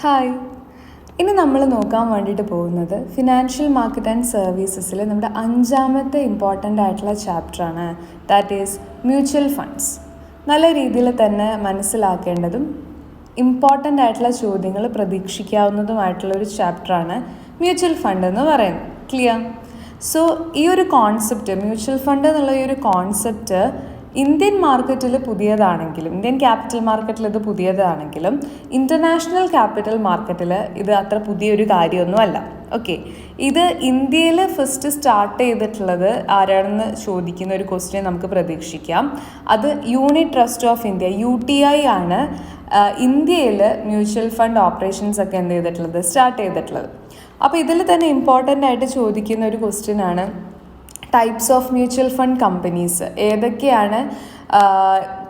Hi, ഇനി നമ്മൾ നോക്കാൻ വേണ്ടിയിട്ട് പോകുന്നത് ഫിനാൻഷ്യൽ മാർക്കറ്റ് ആൻഡ് സർവീസസിൽ നമ്മുടെ അഞ്ചാമത്തെ ഇമ്പോർട്ടൻ്റ് ആയിട്ടുള്ള ചാപ്റ്ററാണ്. That is mutual funds. നല്ല രീതിയിൽ തന്നെ മനസ്സിലാക്കേണ്ടതും ഇമ്പോർട്ടൻ്റ് ആയിട്ടുള്ള ചോദ്യങ്ങൾ പ്രതീക്ഷിക്കാവുന്നതുമായിട്ടുള്ള ഒരു ചാപ്റ്ററാണ് മ്യൂച്വൽ ഫണ്ട് എന്ന് പറയുന്നത്. ക്ലിയർ? സോ ഈ ഒരു കോൺസെപ്റ്റ്, മ്യൂച്വൽ ഫണ്ട് എന്നുള്ള ഈ ഒരു കോൺസെപ്റ്റ് ഇന്ത്യൻ മാർക്കറ്റിൽ പുതിയതാണെങ്കിലും, ഇന്ത്യൻ ക്യാപിറ്റൽ മാർക്കറ്റിൽ ഇത് പുതിയതാണെങ്കിലും ഇൻ്റർനാഷണൽ ക്യാപിറ്റൽ മാർക്കറ്റിൽ ഇത് അത്ര പുതിയൊരു കാര്യമൊന്നുമല്ല. ഓക്കെ, ഇത് ഇന്ത്യയിൽ ഫസ്റ്റ് സ്റ്റാർട്ട് ചെയ്തിട്ടുള്ളത് ആരാണെന്ന് ചോദിക്കുന്ന ഒരു ക്വസ്റ്റ്യൻ നമുക്ക് പ്രതീക്ഷിക്കാം. അത് unit trust of India UTI ആണ് ഇന്ത്യയിൽ മ്യൂച്വൽ ഫണ്ട് ഓപ്പറേഷൻസ് ഒക്കെ എന്ത് ചെയ്തിട്ടുള്ളത്, സ്റ്റാർട്ട് ചെയ്തിട്ടുള്ളത്. അപ്പോൾ ഇതിൽ തന്നെ ഇമ്പോർട്ടൻ്റ് ആയിട്ട് ചോദിക്കുന്ന ഒരു ക്വസ്റ്റ്യൻ ആണ് types of mutual fund companies. ഏതൊക്കെയാണ്?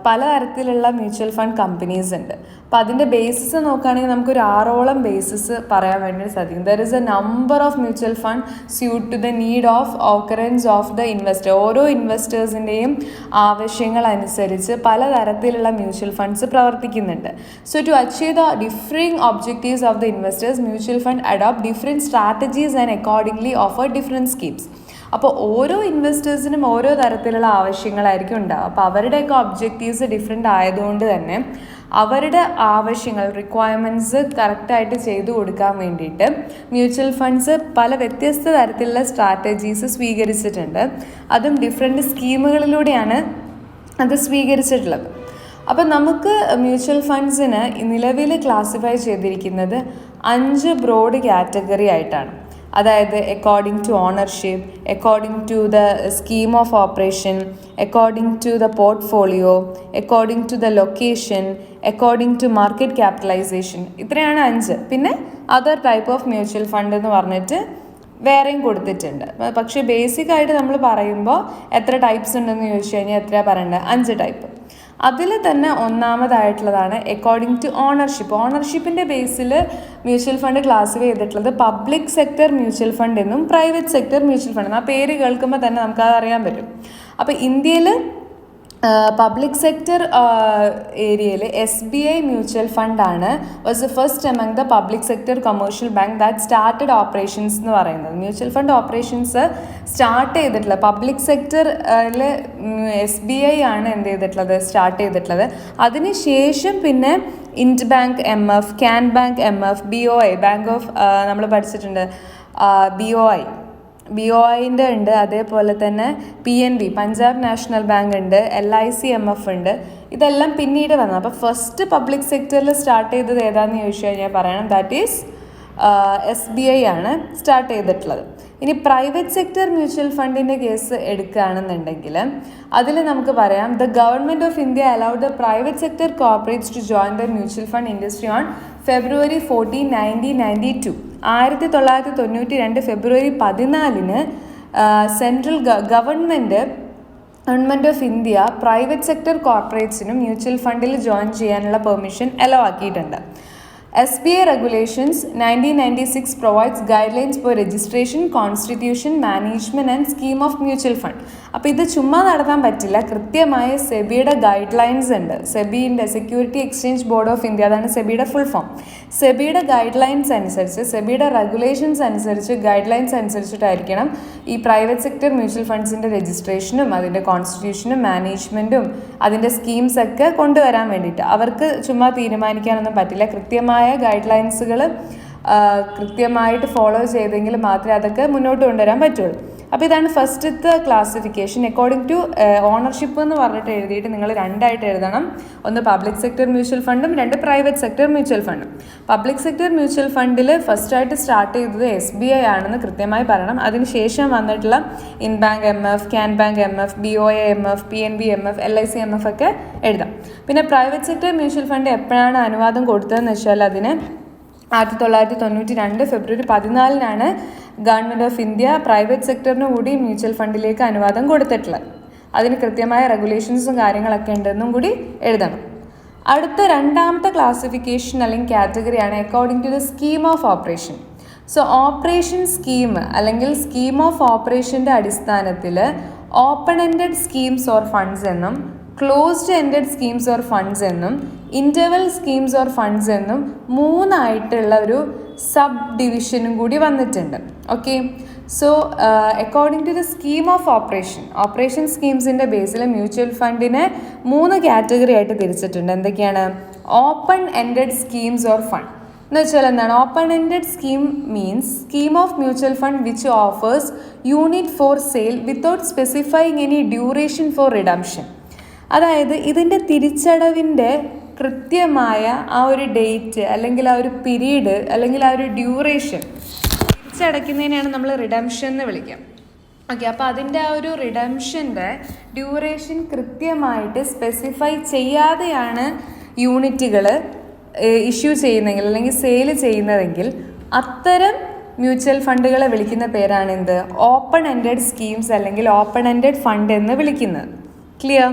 പലതരത്തിലുള്ള മ്യൂച്വൽ ഫണ്ട് കമ്പനീസ് ഉണ്ട്. അപ്പോൾ അതിൻ്റെ ബേസിസ് നോക്കുകയാണെങ്കിൽ നമുക്കൊരു 6ഓളം ബേസിസ് പറയാൻ വേണ്ടി സാധിക്കും. There is a number of mutual fund suit to the need of occurrence of the investor. ഓരോ ഇൻവെസ്റ്റേഴ്സിൻ്റെയും ആവശ്യങ്ങൾ അനുസരിച്ച് പലതരത്തിലുള്ള മ്യൂച്വൽ ഫണ്ട്സ് പ്രവർത്തിക്കുന്നുണ്ട്. So to achieve the differing objectives of the investors, mutual fund adopt different strategies and accordingly offer different schemes. അപ്പോൾ ഓരോ ഇൻവെസ്റ്റേഴ്സിനും ഓരോ തരത്തിലുള്ള ആവശ്യങ്ങളായിരിക്കും ഉണ്ടാവുക. അപ്പോൾ അവരുടെയൊക്കെ ഒബ്ജക്റ്റീവ്സ് ഡിഫറെൻ്റ് ആയതുകൊണ്ട് തന്നെ അവരുടെ ആവശ്യങ്ങൾ, റിക്വയർമെൻറ്റ്സ് കറക്റ്റായിട്ട് ചെയ്തു കൊടുക്കാൻ വേണ്ടിയിട്ട് മ്യൂച്വൽ ഫണ്ട്സ് പല വ്യത്യസ്ത തരത്തിലുള്ള സ്ട്രാറ്റജീസ് സ്വീകരിച്ചിട്ടുണ്ട്. അതും ഡിഫറെൻറ്റ് സ്കീമുകളിലൂടെയാണ് അത് സ്വീകരിച്ചിട്ടുള്ളത്. അപ്പം നമുക്ക് മ്യൂച്വൽ ഫണ്ട്സിന് നിലവിൽ ക്ലാസിഫൈ ചെയ്തിരിക്കുന്നത് 5 ബ്രോഡ് കാറ്റഗറി ആയിട്ടാണ്. അതായത് according to ownership, according to the scheme of operation, according to the portfolio, according to the location, according to market capitalisation. ഇത്രയാണ് 5. പിന്നെ other type of mutual fund എന്ന് പറഞ്ഞിട്ട് വേറെയും കൊടുത്തിട്ടുണ്ട്. പക്ഷേ ബേസിക് ആയിട്ട് നമ്മൾ പറയുമ്പോൾ എത്ര ടൈപ്സ് ഉണ്ടെന്ന് ചോദിച്ചു കഴിഞ്ഞാൽ എത്രയാണ് പറയേണ്ടത്? 5 ടൈപ്പ്. അതിൽ തന്നെ ഒന്നാമതായിട്ടുള്ളതാണ് അക്കോർഡിംഗ് ടു ഓണർഷിപ്പ്. ഓണർഷിപ്പിൻ്റെ ബേസിൽ മ്യൂച്വൽ ഫണ്ട് ക്ലാസിഫൈ ചെയ്തിട്ടുള്ളത് പബ്ലിക് സെക്ടർ മ്യൂച്വൽ ഫണ്ട് എന്നും പ്രൈവറ്റ് സെക്ടർ മ്യൂച്വൽ ഫണ്ട് എന്നും. ആ പേര് കേൾക്കുമ്പോൾ തന്നെ നമുക്കത് അറിയാൻ പറ്റും. അപ്പോൾ ഇന്ത്യയിൽ പബ്ലിക് സെക്ടർ ഏരിയയിൽ SBI മ്യൂച്വൽ ഫണ്ടാണ് was the first among the public sector commercial bank that started operations എന്ന് പറയുന്നത്. മ്യൂച്വൽ ഫണ്ട് ഓപ്പറേഷൻസ് സ്റ്റാർട്ട് ചെയ്തിട്ടുള്ളത് പബ്ലിക് സെക്ടറിൽ SBI ആണ് എന്ത് ചെയ്തിട്ടുള്ളത്, സ്റ്റാർട്ട് ചെയ്തിട്ടുള്ളത്. അതിനുശേഷം പിന്നെ ഇൻഡ് bank MF, can bank MF, BOI, bank of നമ്മൾ പഠിച്ചിട്ടുണ്ട്, BOIൻ്റെ ഉണ്ട്. അതേപോലെ തന്നെ PNB, പഞ്ചാബ് നാഷണൽ ബാങ്ക് ഉണ്ട്, LIC MF ഉണ്ട്. ഇതെല്ലാം പിന്നീട് വന്നത്. അപ്പോൾ ഫസ്റ്റ് പബ്ലിക് സെക്ടറിൽ സ്റ്റാർട്ട് ചെയ്തത് ഏതാണെന്ന് ചോദിച്ചു കഴിഞ്ഞാൽ പറയണം, ദാറ്റ് ഈസ് SBI ആണ് സ്റ്റാർട്ട് ചെയ്തിട്ടുള്ളത്. ഇനി പ്രൈവറ്റ് സെക്ടർ മ്യൂച്വൽ ഫണ്ടിൻ്റെ കേസ് എടുക്കുകയാണെന്നുണ്ടെങ്കിൽ അതിൽ നമുക്ക് പറയാം, the government of India allowed the private sector corporates to join the mutual fund industry on February 14, 1992. 1992 February 14 central government of India private sector കോർപ്പറേറ്റ്സിനും mutual ഫണ്ടിൽ ജോയിൻ ചെയ്യാനുള്ള പെർമിഷൻ അലോ ആക്കിയിട്ടുണ്ട്. SBI regulations 1996 provides guidelines for registration, constitution, management and scheme of mutual fund. അപ്പോൾ ഇത് ചുമ്മാ നടത്താൻ പറ്റില്ല. കൃത്യമായ സെബിയുടെ ഗൈഡ് ലൈൻസ് ഉണ്ട്. സെബിൻ്റെ security exchange board of India, അതാണ് സെബിയുടെ ഫുൾ ഫോം. സെബിയുടെ ഗൈഡ് ലൈൻസ് അനുസരിച്ച്, സെബിയുടെ റെഗുലേഷൻസ് അനുസരിച്ച്, ഗൈഡ് ലൈൻസ് അനുസരിച്ചിട്ടായിരിക്കണം ഈ പ്രൈവറ്റ് സെക്ടർ മ്യൂച്വൽ ഫണ്ട്സിൻ്റെ രജിസ്ട്രേഷനും അതിൻ്റെ കോൺസ്റ്റിറ്റ്യൂഷനും മാനേജ്മെൻറ്റും അതിൻ്റെ സ്കീംസൊക്കെ കൊണ്ടുവരാൻ വേണ്ടിയിട്ട്. അവർക്ക് ചുമ്മാ തീരുമാനിക്കാനൊന്നും പറ്റില്ല. കൃത്യമായ ഗൈഡ് ലൈൻസുകൾ കൃത്യമായിട്ട് ഫോളോ ചെയ്തെങ്കിൽ മാത്രമേ അതൊക്കെ മുന്നോട്ട് കൊണ്ടുവരാൻ പറ്റുള്ളൂ. അപ്പോൾ ഇതാണ് ഫസ്റ്റത്തെ ക്ലാസിഫിക്കേഷൻ. അക്കോർഡിംഗ് ടു ഓണർഷിപ്പ് എന്ന് പറഞ്ഞിട്ട് എഴുതിയിട്ട് നിങ്ങൾ 2 ആയിട്ട് എഴുതണം. ഒന്ന് പബ്ലിക് സെക്ടർ മ്യൂച്വൽ ഫണ്ടും 2 പ്രൈവറ്റ് സെക്ടർ മ്യൂച്വൽ ഫണ്ടും. പബ്ലിക് സെക്ടർ മ്യൂച്വൽ ഫണ്ടിൽ ഫസ്റ്റായിട്ട് സ്റ്റാർട്ട് ചെയ്തത് SBI ആണെന്ന് കൃത്യമായി പറയണം. അതിനുശേഷം വന്നിട്ടുള്ള in bank MF, can bank MF, BOI MF, PNB MF, LIC MF ഒക്കെ എഴുതാം. പിന്നെ പ്രൈവറ്റ് സെക്ടർ മ്യൂച്വൽ ഫണ്ട് എപ്പോഴാണ് അനുവാദം കൊടുത്തതെന്ന് വെച്ചാൽ അതിന് 1992 February 14 government of India private സെക്ടറിന് കൂടി മ്യൂച്വൽ ഫണ്ടിലേക്ക് അനുവാദം കൊടുത്തിട്ടുള്ളത്. അതിന് കൃത്യമായ റെഗുലേഷൻസും കാര്യങ്ങളൊക്കെ ഉണ്ടെന്നും കൂടി എഴുതണം. അടുത്ത രണ്ടാമത്തെ ക്ലാസിഫിക്കേഷൻ അല്ലെങ്കിൽ കാറ്റഗറിയാണ് according to the scheme of operation. So operation scheme അല്ലെങ്കിൽ സ്കീം ഓഫ് ഓപ്പറേഷൻ്റെ അടിസ്ഥാനത്തിൽ open ended schemes or funds എന്നും closed ended schemes or funds എന്നും ഇൻ്റർവൽ സ്കീംസ് ഓർ ഫണ്ട്സ് എന്നും മൂന്നായിട്ടുള്ള ഒരു സബ് ഡിവിഷനും കൂടി വന്നിട്ടുണ്ട്. Okay, so according to the scheme of operation സ്കീംസിൻ്റെ ബേസിൽ മ്യൂച്വൽ ഫണ്ടിനെ 3 കാറ്റഗറി ആയിട്ട് തിരിച്ചിട്ടുണ്ട്. എന്തൊക്കെയാണ്? Open ended schemes or fund എന്ന് വെച്ചാൽ എന്താണ്? Open ended scheme means scheme of mutual fund which offers unit for sale without specifying any duration four redemption. അതായത് ഇതിൻ്റെ തിരിച്ചടവിൻ്റെ കൃത്യമായ ആ ഒരു ഡേറ്റ് അല്ലെങ്കിൽ ആ ഒരു പീരീഡ് അല്ലെങ്കിൽ ആ ഒരു ഡ്യൂറേഷൻ തിരിച്ചടയ്ക്കുന്നതിനെയാണ് നമ്മൾ റിഡംഷൻ എന്ന് വിളിക്കാം. ഓക്കെ, അപ്പോൾ അതിൻ്റെ ആ ഒരു റിഡംഷൻ്റെ ഡ്യൂറേഷൻ കൃത്യമായിട്ട് സ്പെസിഫൈ ചെയ്യാതെയാണ് യൂണിറ്റുകൾ ഇഷ്യൂ ചെയ്യുന്നതെങ്കിൽ അല്ലെങ്കിൽ സെയിൽ ചെയ്യുന്നതെങ്കിൽ അത്തരം മ്യൂച്വൽ ഫണ്ടുകളെ വിളിക്കുന്ന പേരാണ് എന്ത്? ഓപ്പൺ എൻഡഡ് സ്കീംസ് അല്ലെങ്കിൽ ഓപ്പൺ എൻഡഡ് ഫണ്ട് എന്ന് വിളിക്കുന്നത്. Clear?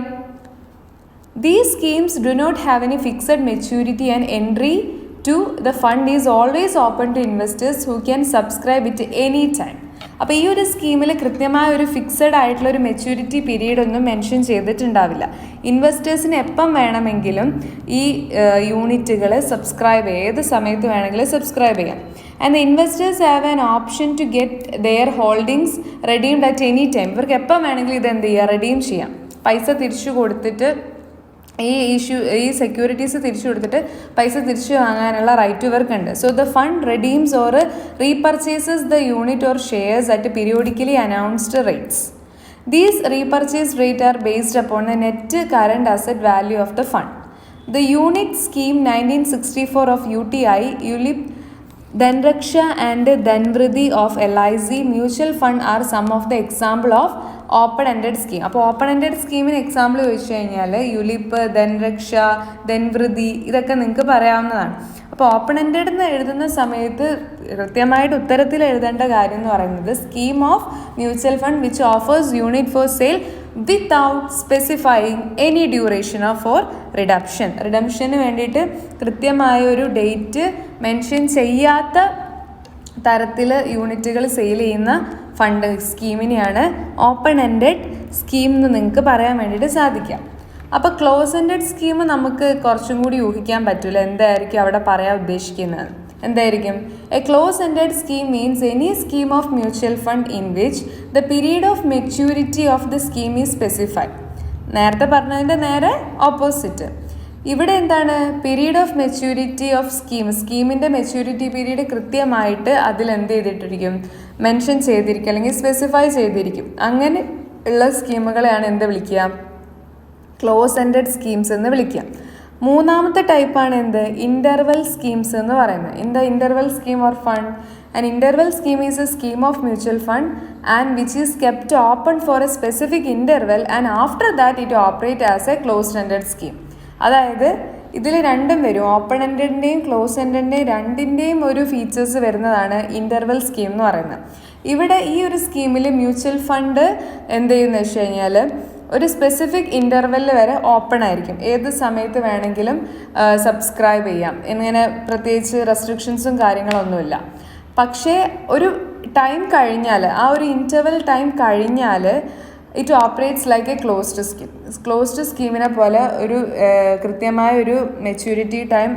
These schemes do not have any fixed maturity and entry to the fund is always open to investors who can subscribe it any time. അപ്പോൾ ഈ ഒരു സ്കീമിൽ കൃത്യമായ ഒരു fixed ആയിട്ടുള്ള ഒരു മെച്യൂരിറ്റി പീരീഡ് ഒന്നും മെൻഷൻ ചെയ്തിട്ടുണ്ടാവില്ല. ഇൻവെസ്റ്റേഴ്സിന് എപ്പം വേണമെങ്കിലും ഈ യൂണിറ്റുകൾ ഏത് സമയത്ത് വേണമെങ്കിലും സബ്സ്ക്രൈബ് ചെയ്യാം. And the investors have an option to get their holdings redeemed at any time. ഇവർക്ക് എപ്പം വേണമെങ്കിലും ഇത് എന്ത് ചെയ്യുക? റെഡീം ചെയ്യാം. പൈസ തിരിച്ചു കൊടുത്തിട്ട് ഈ സെക്യൂരിറ്റീസ് തിരിച്ചു കൊടുത്തിട്ട് പൈസ തിരിച്ചു വാങ്ങാനുള്ള റൈറ്റ് ഇവർക്കുണ്ട്. So the fund redeems or repurchases the unit or shares at periodically announced rates. These repurchase rate are based upon the net current asset value of the fund. The unit scheme 1964 of UTI, ULIP, Dhanraksha and Dhanvridi of LIC mutual fund are some of the example of open ended scheme. അപ്പോൾ open ended സ്കീമിന് example ചോദിച്ചു കഴിഞ്ഞാൽ ULIP, ധൻരക്ഷ, ധൻവൃതി ഇതൊക്കെ നിങ്ങൾക്ക് പറയാവുന്നതാണ്. അപ്പോൾ open ended എന്ന് എഴുതുന്ന സമയത്ത് കൃത്യമായിട്ട് ഉത്തരത്തിൽ എഴുതേണ്ട കാര്യം എന്ന് പറയുന്നത് scheme of mutual fund which offers unit for sale without specifying any duration of for redemption. റിഡംഷന് വേണ്ടിയിട്ട് കൃത്യമായ ഒരു ഡേറ്റ് മെൻഷൻ ചെയ്യാത്ത തരത്തിൽ യൂണിറ്റുകൾ സെയിൽ ചെയ്യുന്ന ഫണ്ട് സ്കീമിനെയാണ് ഓപ്പൺ എൻഡഡ് സ്കീം എന്ന് നിങ്ങൾക്ക് പറയാൻ വേണ്ടിയിട്ട് സാധിക്കാം. അപ്പോൾ ക്ലോസ് എൻഡഡ് സ്കീം നമുക്ക് കുറച്ചും കൂടി ഊഹിക്കാൻ പറ്റില്ല എന്തായിരിക്കും അവിടെ പറയാൻ ഉദ്ദേശിക്കുന്നത്. എന്തായിരിക്കും? A close ended scheme means any scheme of mutual fund in which the period of maturity of the scheme is specified. നേരത്തെ പറഞ്ഞതിൻ്റെ നേരെ ഓപ്പോസിറ്റ്. ഇവിടെ എന്താണ്? പീരീഡ് ഓഫ് മെച്യൂരിറ്റി ഓഫ് സ്കീമിൻ്റെ മെച്യൂരിറ്റി പീരീഡ് കൃത്യമായിട്ട് അതിൽ എന്ത് ചെയ്തിട്ടിരിക്കും? മെൻഷൻ ചെയ്തിരിക്കും അല്ലെങ്കിൽ സ്പെസിഫൈ ചെയ്തിരിക്കും. അങ്ങനെ ഉള്ള സ്കീമുകളെയാണ് എന്ത് വിളിക്കുക? ക്ലോസ് എൻഡഡ് സ്കീംസ് എന്ന് വിളിക്കുക. മൂന്നാമത്തെ ടൈപ്പാണ് എന്ത്? ഇൻ്റർവൽ സ്കീംസ് എന്ന് പറയുന്നത്. In the interval scheme or fund, an interval scheme is A scheme of mutual fund and which is kept open four A specific interval and after that it operate as A closed ended scheme. അതായത് ഇതിൽ രണ്ടും വരും. Open എൻഡഡിൻ്റെയും close എൻഡഡിൻ്റെയും രണ്ടിൻ്റെയും ഒരു features വരുന്നതാണ് interval scheme എന്ന് പറയുന്നത്. ഇവിടെ ഈ ഒരു സ്കീമിൽ മ്യൂച്വൽ ഫണ്ട് എന്ത് ചെയ്യുമെന്ന് വെച്ച് കഴിഞ്ഞാൽ ഒരു സ്പെസിഫിക് ഇൻ്റർവെൽ വരെ ഓപ്പൺ ആയിരിക്കും. ഏത് സമയത്ത് വേണമെങ്കിലും സബ്സ്ക്രൈബ് ചെയ്യാം. ഇങ്ങനെ പ്രത്യേകിച്ച് റെസ്ട്രിക്ഷൻസും കാര്യങ്ങളൊന്നുമില്ല. പക്ഷേ ഒരു ടൈം കഴിഞ്ഞാൽ, ആ ഒരു ഇൻ്റർവെൽ ടൈം കഴിഞ്ഞാൽ it operates like a closed scheme. Closed സ്കീമിനെ പോലെ ഒരു കൃത്യമായ ഒരു മെച്യൂരിറ്റി ടൈം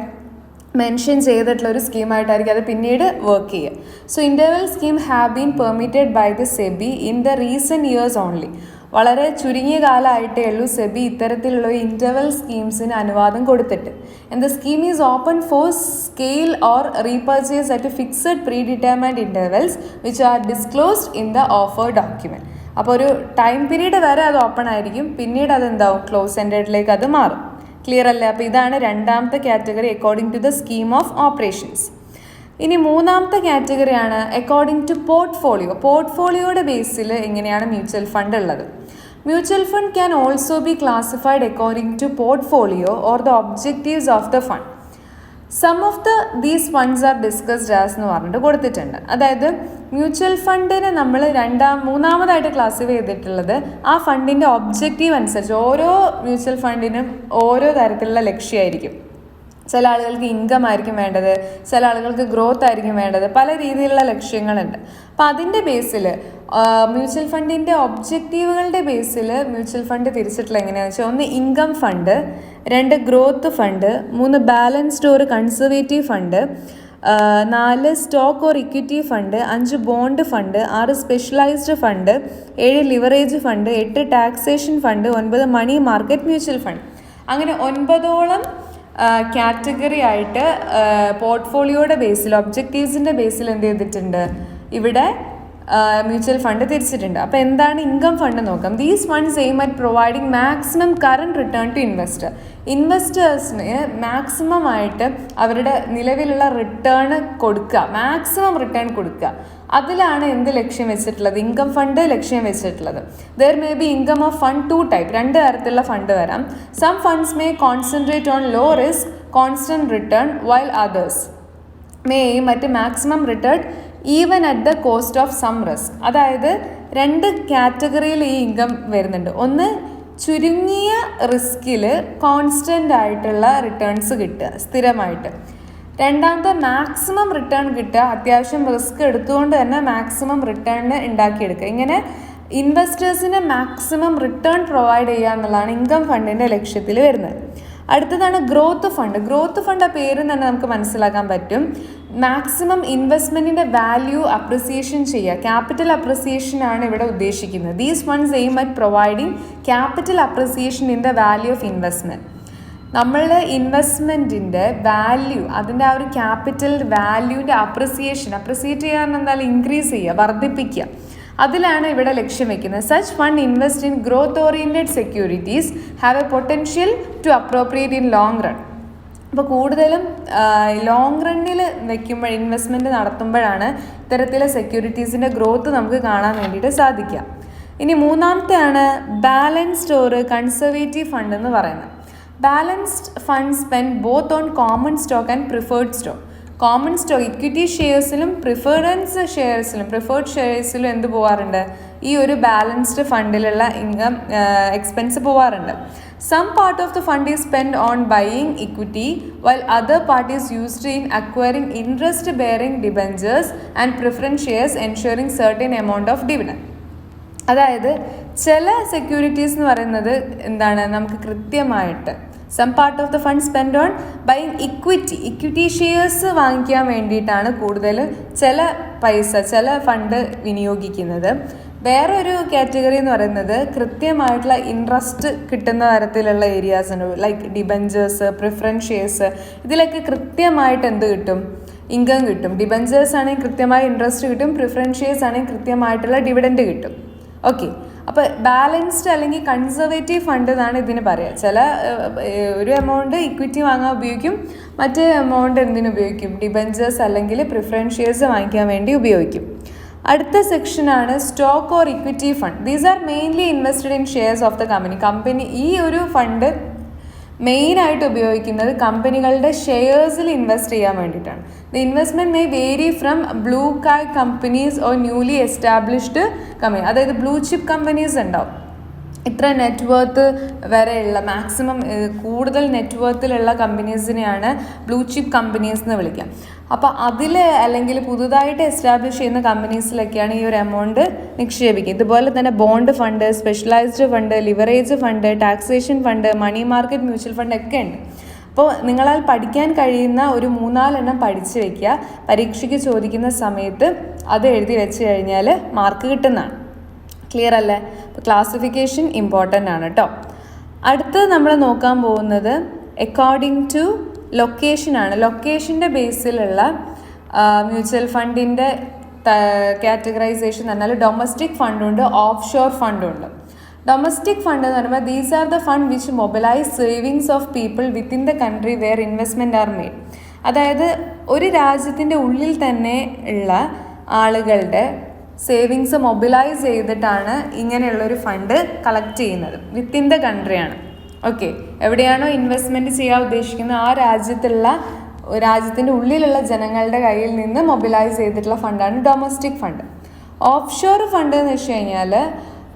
മെൻഷൻ ചെയ്തിട്ടുള്ള ഒരു സ്കീമായിട്ടായിരിക്കും അത് പിന്നീട് വർക്ക് ചെയ്യുക. So interval scheme have been permitted by the SEBI in the recent years only. വളരെ ചുരുങ്ങിയ കാലമായിട്ടേ ഉള്ളൂ സെബി ഇത്തരത്തിലുള്ള ഇൻ്റർവൽ സ്കീംസിന് അനുവാദം കൊടുത്തിട്ട്. And the scheme is open four scale or repurchase at fixed pre determined intervals which are disclosed in the offer document. അപ്പോൾ ഒരു time period വരെ അത് ഓപ്പൺ ആയിരിക്കും, പിന്നീട് അതെന്താവും? ക്ലോസ് എൻഡഡിലേക്ക് അത് മാറും. ക്ലിയർ അല്ലേ? അപ്പോൾ ഇതാണ് രണ്ടാമത്തെ category according to the scheme of operations. ഇനി മൂന്നാമത്തെ കാറ്റഗറിയാണ് അക്കോർഡിംഗ് ടു പോർട്ട്ഫോളിയോ. പോർട്ട്ഫോളിയോയുടെ ബേസിൽ എങ്ങനെയാണ് മ്യൂച്വൽ ഫണ്ട് ഉള്ളത്? Mutual fund can also be classified according to portfolio or the objectives of the fund. Some of these funds are discussed as എന്ന് പറഞ്ഞിട്ട് കൊടുത്തിട്ടുണ്ട്. അതായത് മ്യൂച്വൽ ഫണ്ടിനെ നമ്മൾ മൂന്നാമതായിട്ട് ക്ലാസിഫൈ ചെയ്തിട്ടുള്ളത് ആ ഫണ്ടിൻ്റെ ഒബ്ജക്റ്റീവ് അനുസരിച്ച്. ഓരോ മ്യൂച്വൽ ഫണ്ടിനും ഓരോ തരത്തിലുള്ള ലക്ഷ്യമായിരിക്കും. ചില ആളുകൾക്ക് ഇൻകം ആയിരിക്കും വേണ്ടത്, ചില ആളുകൾക്ക് ഗ്രോത്ത് ആയിരിക്കും വേണ്ടത്, പല രീതിയിലുള്ള ലക്ഷ്യങ്ങളുണ്ട്. അപ്പം അതിൻ്റെ ബേസിൽ മ്യൂച്വൽ ഫണ്ടിൻ്റെ ഒബ്ജക്റ്റീവുകളുടെ ബേസിൽ മ്യൂച്വൽ ഫണ്ട് തിരിച്ചിട്ടുള്ള എങ്ങനെയാണെന്ന് വെച്ചാൽ 1 income fund, 2 growth fund, 3 balanced or conservative fund, 4 stock or equity fund, 5 bond fund, 6 specialised fund, 7 leverage fund, 8 taxation fund, 9 money market mutual fund. അങ്ങനെ 9ഓളം കാറ്റഗറി ആയിട്ട് പോർട്ട്ഫോളിയോയുടെ ബേസിൽ, ഒബ്ജക്റ്റീവ്സിൻ്റെ ബേസിൽ എന്ത് ചെയ്തിട്ടുണ്ട്, ഇവിടെ മ്യൂച്വൽ ഫണ്ട് തിരിച്ചിട്ടുണ്ട്. അപ്പോൾ എന്താണ് ഇൻകം ഫണ്ട് നോക്കാം. These funds aim at providing maximum current return to investor. ഇൻവെസ്റ്റേഴ്സിന് മാക്സിമം ആയിട്ട് അവരുടെ നിലവിലുള്ള റിട്ടേൺ കൊടുക്കുക, മാക്സിമം റിട്ടേൺ കൊടുക്കുക. അതിലാണ് എന്ത് ലക്ഷ്യം വെച്ചിട്ടുള്ളത്, ഇൻകം ഫണ്ട് ലക്ഷ്യം വെച്ചിട്ടുള്ളത്. There may be income of fund 2 type, 2 തരത്തിലുള്ള ഫണ്ട് വരാം. Some funds may concentrate on low risk constant return while others may aim at maximum return even at the cost of some risk. അതായത് 2 കാറ്റഗറിയിൽ ഈ income വരുന്നുണ്ട്. ഒന്ന്, ചുരുങ്ങിയ റിസ്കിൽ constant ആയിട്ടുള്ള returns കിട്ടുക സ്ഥിരമായിട്ട്. രണ്ടാമത്തെ, മാക്സിമം റിട്ടേൺ കിട്ടുക, അത്യാവശ്യം റിസ്ക് എടുത്തുകൊണ്ട് തന്നെ മാക്സിമം റിട്ടേൺ ഉണ്ടാക്കിയെടുക്കുക. ഇങ്ങനെ ഇൻവെസ്റ്റേഴ്സിന് മാക്സിമം റിട്ടേൺ പ്രൊവൈഡ് ചെയ്യുക എന്നുള്ളതാണ് ഇൻകം ഫണ്ടിൻ്റെ ലക്ഷ്യത്തിൽ വരുന്നത്. അടുത്തതാണ് ഗ്രോത്ത് ഫണ്ട്. ഗ്രോത്ത് ഫണ്ട് ആ പേര് തന്നെ നമുക്ക് മനസ്സിലാക്കാൻ പറ്റും. മാക്സിമം ഇൻവെസ്റ്റ്മെൻറ്റിൻ്റെ വാല്യൂ അപ്രിസിയേഷൻ ചെയ്യുക, ക്യാപിറ്റൽ അപ്രിസിയേഷൻ ആണ് ഇവിടെ ഉദ്ദേശിക്കുന്നത്. These funds aim at providing capital appreciation in the value of investment. നമ്മളുടെ ഇൻവെസ്റ്റ്മെൻറ്റിൻ്റെ വാല്യൂ, അതിൻ്റെ ആ ഒരു ക്യാപിറ്റൽ വാല്യൂൻ്റെ അപ്രിസിയേറ്റ് ചെയ്യാൻ എന്തായാലും ഇൻക്രീസ് ചെയ്യുക, വർദ്ധിപ്പിക്കുക, അതിലാണ് ഇവിടെ ലക്ഷ്യം വയ്ക്കുന്നത്. Such fund invest in growth oriented securities have a potential to appropriate in long run. അപ്പോൾ കൂടുതലും ലോങ് റണ്ണിൽ വയ്ക്കുമ്പോൾ, ഇൻവെസ്റ്റ്മെൻറ്റ് നടത്തുമ്പോഴാണ് ഇത്തരത്തിലെ സെക്യൂരിറ്റീസിൻ്റെ ഗ്രോത്ത് നമുക്ക് കാണാൻ വേണ്ടിയിട്ട് സാധിക്കുക. ഇനി മൂന്നാമത്തെയാണ് ബാലൻസ്ഡ് ഓർ കൺസർവേറ്റീവ് ഫണ്ട് എന്ന് പറയുന്നത്. Balanced fund spend both on common stock and preferred stock. Common stock, equity ഷെയർസിലും പ്രിഫേർഡ് ഷെയർസിലും എന്ത് പോകാറുണ്ട്, ഈ ഒരു ബാലൻസ്ഡ് ഫണ്ടിലുള്ള ഇൻകം എക്സ്പെൻസ് പോകാറുണ്ട്. Some part of the fund is spend on buying equity while other part is used in acquiring interest bearing debentures and preference shares ensuring certain amount of dividend. അതായത് ചില securities എന്ന് പറയുന്നത് എന്താണ്, നമുക്ക് കൃത്യമായിട്ട് some part of the fund spend on buying equity shares വാങ്ങിക്കാൻ വേണ്ടിയിട്ടാണ് കൂടുതൽ ചില ഫണ്ട് വിനിയോഗിക്കുന്നത്. വേറൊരു കാറ്റഗറി എന്ന് പറയുന്നത് കൃത്യമായിട്ടുള്ള ഇൻട്രസ്റ്റ് കിട്ടുന്ന തരത്തിലുള്ള ഏരിയാസ് ഉണ്ട്, ലൈക്ക് ഡിബഞ്ചേഴ്സ്, പ്രിഫറൻസ് ഷെയർസ്. ഇതിലൊക്കെ കൃത്യമായിട്ട് എന്ത് കിട്ടും, ഇൻകം കിട്ടും. ഡിബഞ്ചേഴ്സ് ആണെങ്കിൽ കൃത്യമായ ഇൻട്രസ്റ്റ് കിട്ടും, പ്രിഫറൻസ് ഷെയർസ് ആണെങ്കിൽ കൃത്യമായിട്ടുള്ള ഡിവിഡൻഡ് കിട്ടും. ഓക്കെ, അപ്പോൾ ബാലൻസ്ഡ് അല്ലെങ്കിൽ കൺസർവേറ്റീവ് ഫണ്ട് എന്നാണ് ഇതിന് പറയുക. ഒരു എമൗണ്ട് ഇക്വിറ്റി വാങ്ങാൻ ഉപയോഗിക്കും, മറ്റേ എമൗണ്ട് എന്തിനു ഉപയോഗിക്കും, ഡിബഞ്ചേഴ്സ് അല്ലെങ്കിൽ പ്രിഫറൻസ് ഷെയർസ് വാങ്ങിക്കാൻ വേണ്ടി ഉപയോഗിക്കും. അടുത്ത സെക്ഷനാണ് stock or equity fund. These are mainly invested in shares of the company. ഈ ഒരു ഫണ്ട് മെയിനായിട്ട് ഉപയോഗിക്കുന്നത് കമ്പനികളുടെ ഷെയർസിൽ ഇൻവെസ്റ്റ് ചെയ്യാൻ വേണ്ടിയിട്ടാണ്. The investment may vary from blue sky companies or newly established company. അതായത് ബ്ലൂ ചിപ്പ് കമ്പനീസ് ഉണ്ടാവും, ഇത്ര നെറ്റ്വർത്ത് വരെയുള്ള മാക്സിമം കൂടുതൽ നെറ്റ്വർത്തിലുള്ള കമ്പനീസിനെയാണ് ബ്ലൂ ചിപ്പ് കമ്പനീസ് എന്ന് വിളിക്കുക. അപ്പോൾ അതിൽ അല്ലെങ്കിൽ പുതുതായിട്ട് എസ്റ്റാബ്ലിഷ് ചെയ്യുന്ന കമ്പനീസിലൊക്കെയാണ് ഈ ഒരു എമൗണ്ട് നിക്ഷേപിക്കുക. ഇതുപോലെ തന്നെ bond fund, specialised fund, leverage fund, taxation fund, money market mutual fund ഒക്കെ ഉണ്ട്. അപ്പോൾ നിങ്ങളാൽ പഠിക്കാൻ കഴിയുന്ന ഒരു 3-4 എണ്ണം പഠിച്ചു വയ്ക്കുക. പരീക്ഷയ്ക്ക് ചോദിക്കുന്ന സമയത്ത് അത് എഴുതി വെച്ച് കഴിഞ്ഞാൽ മാർക്ക് കിട്ടുന്നതാണ്. ക്ലിയർ അല്ലേ? അപ്പോൾ ക്ലാസിഫിക്കേഷൻ ഇമ്പോർട്ടൻ്റ് ആണ് കേട്ടോ. അടുത്തത് നമ്മൾ നോക്കാൻ പോകുന്നത് അക്കോർഡിംഗ് ടു ലൊക്കേഷനാണ്. ലൊക്കേഷൻ്റെ ബേസിലുള്ള മ്യൂച്വൽ ഫണ്ടിൻ്റെ കാറ്റഗറൈസേഷൻ എന്ന് പറഞ്ഞാൽ ഡൊമസ്റ്റിക് ഫണ്ടുണ്ട്, ഓഫ് ഷോർ ഫണ്ടുണ്ട്. ഡൊമസ്റ്റിക് ഫണ്ട് എന്ന് പറയുമ്പോൾ these are the fund which mobilise savings of people within the country where investment are made. അതായത് ഒരു രാജ്യത്തിൻ്റെ ഉള്ളിൽ തന്നെ ഉള്ള ആളുകളുടെ സേവിങ്സ് മൊബിലൈസ് ചെയ്തിട്ടാണ് ഇങ്ങനെയുള്ളൊരു ഫണ്ട് കളക്ട് ചെയ്യുന്നത്. വിത്തിൻ ദ കൺട്രിയാണ്. ഓക്കെ, എവിടെയാണോ ഇൻവെസ്റ്റ്മെൻറ്റ് ചെയ്യാൻ ഉദ്ദേശിക്കുന്നത് ആ രാജ്യത്തിൻ്റെ ഉള്ളിലുള്ള ജനങ്ങളുടെ കയ്യിൽ നിന്ന് മൊബിലൈസ് ചെയ്തിട്ടുള്ള ഫണ്ടാണ് domestic fund. Offshore fund എന്ന് വെച്ച് കഴിഞ്ഞാൽ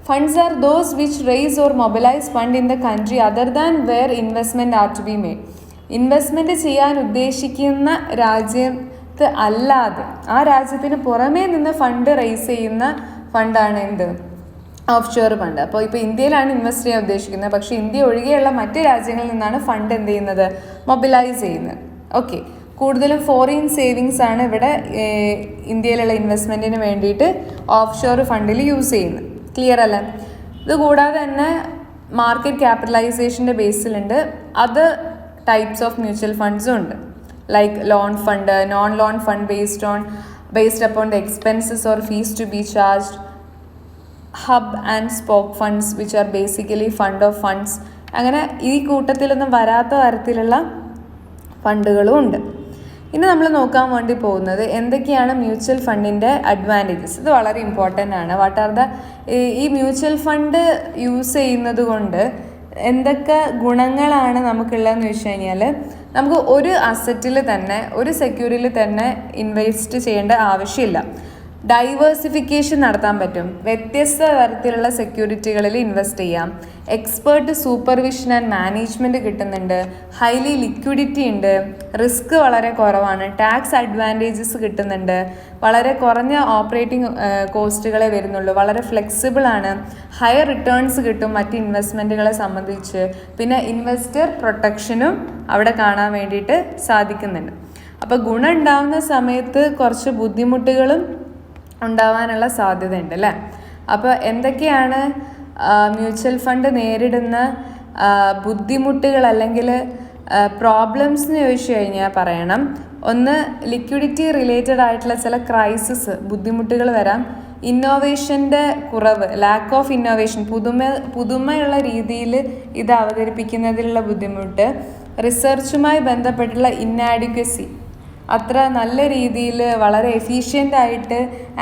funds are those which raise or mobilise fund in the country other than where investment are to be made. Investment ചെയ്യാൻ ഉദ്ദേശിക്കുന്ന രാജ്യത്ത് അല്ലാതെ ആ രാജ്യത്തിന് പുറമേ നിന്ന് ഫണ്ട് റേസ് ചെയ്യുന്ന ഫണ്ടാണ് എന്ത്, ഓഫ് ഷോർ ഫണ്ട്. അപ്പോൾ ഇപ്പോൾ ഇന്ത്യയിലാണ് ഇൻവെസ്റ്റ് ചെയ്യാൻ ഉദ്ദേശിക്കുന്നത്, പക്ഷേ ഇന്ത്യ ഒഴികെയുള്ള മറ്റ് രാജ്യങ്ങളിൽ നിന്നാണ് ഫണ്ട് എന്ത് ചെയ്യുന്നത്, മൊബിലൈസ് ചെയ്യുന്നത്. ഓക്കെ, കൂടുതലും ഫോറിൻ സേവിങ്സ് ആണ് ഇവിടെ ഇന്ത്യയിലുള്ള ഇൻവെസ്റ്റ്മെൻറ്റിന് വേണ്ടിയിട്ട് ഓഫ് ഷോർ ഫണ്ടിൽ യൂസ് ചെയ്യുന്നത്. ക്ലിയർ അല്ലേ? ഇത് കൂടാതെ തന്നെ മാർക്കറ്റ് ക്യാപിറ്റലൈസേഷൻ്റെ ബേസിലുണ്ട് അത് ടൈപ്സ് ഓഫ് മ്യൂച്വൽ ഫണ്ട്സും ഉണ്ട്. Like loan fund, non loan fund based upon the expenses or fees to be charged, hub and spoke funds which are basically fund of funds. അങ്ങനെ ഈ കൂട്ടത്തിലൊന്നും വരാത്ത തരത്തിലുള്ള ഫണ്ടുകളും ഉണ്ട്. ഇനി നമ്മൾ നോക്കാൻ വേണ്ടി പോകുന്നത് എന്തൊക്കെയാണ് മ്യൂച്വൽ ഫണ്ടിൻ്റെ അഡ്വാൻറ്റേജസ്. ഇത് വളരെ ഇമ്പോർട്ടൻ്റ് ആണ്. വാട്ട് ആർ ദ ഈ മ്യൂച്വൽ ഫണ്ട് യൂസ് ചെയ്യുന്നത് കൊണ്ട് എന്തൊക്കെ ഗുണങ്ങളാണ് നമുക്കുള്ളതെന്ന് വെച്ച് കഴിഞ്ഞാൽ, നമുക്ക് ഒരു അസറ്റിൽ തന്നെ ഒരു സെക്യൂരിറ്റിയിൽ തന്നെ ഇൻവെസ്റ്റ് ചെയ്യേണ്ട ആവശ്യമില്ല. ഡൈവേഴ്സിഫിക്കേഷൻ നടത്താൻ പറ്റും. വ്യത്യസ്ത തരത്തിലുള്ള സെക്യൂരിറ്റികളിൽ ഇൻവെസ്റ്റ് ചെയ്യാം. എക്സ്പേർട്ട് സൂപ്പർവിഷൻ ആൻഡ് മാനേജ്മെൻറ്റ് കിട്ടുന്നുണ്ട്. ഹൈലി ലിക്വിഡിറ്റി ഉണ്ട്. റിസ്ക് വളരെ കുറവാണ്. ടാക്സ് അഡ്വാൻറ്റേജസ് കിട്ടുന്നുണ്ട്. വളരെ കുറഞ്ഞ ഓപ്പറേറ്റിംഗ് കോസ്റ്റുകളെ വരുന്നുള്ളൂ. വളരെ ഫ്ലെക്സിബിൾ ആണ്. ഹയർ റിട്ടേൺസ് കിട്ടും മറ്റ് ഇൻവെസ്റ്റ്മെൻറ്റുകളെ സംബന്ധിച്ച്. പിന്നെ ഇൻവെസ്റ്റർ പ്രൊട്ടക്ഷനും അവിടെ കാണാൻ വേണ്ടിയിട്ട് സാധിക്കുന്നുണ്ട്. അപ്പോൾ ഗുണം ഉണ്ടാവുന്ന സമയത്ത് കുറച്ച് ബുദ്ധിമുട്ടുകളും ഉണ്ടാവാനുള്ള സാധ്യതയുണ്ട് അല്ലേ? അപ്പോൾ എന്തൊക്കെയാണ് മ്യൂച്വൽ ഫണ്ട് നേരിടുന്ന ബുദ്ധിമുട്ടുകൾ അല്ലെങ്കിൽ പ്രോബ്ലംസ് എന്ന് ചോദിച്ചു കഴിഞ്ഞാൽ പറയണം. ഒന്ന്, ലിക്വിഡിറ്റി റിലേറ്റഡ് ആയിട്ടുള്ള ചില ക്രൈസിസ്, ബുദ്ധിമുട്ടുകൾ വരാം. ഇന്നോവേഷൻ്റെ കുറവ്, ലാക്ക് ഓഫ് ഇന്നോവേഷൻ, പുതുമയുള്ള രീതിയിൽ ഇത് അവതരിപ്പിക്കുന്നതിലുള്ള ബുദ്ധിമുട്ട്. റിസർച്ചുമായി ബന്ധപ്പെട്ടുള്ള ഇന്നാഡിക്വസി, അത്ര നല്ല രീതിയിൽ വളരെ എഫീഷ്യൻ്റ് ആയിട്ട്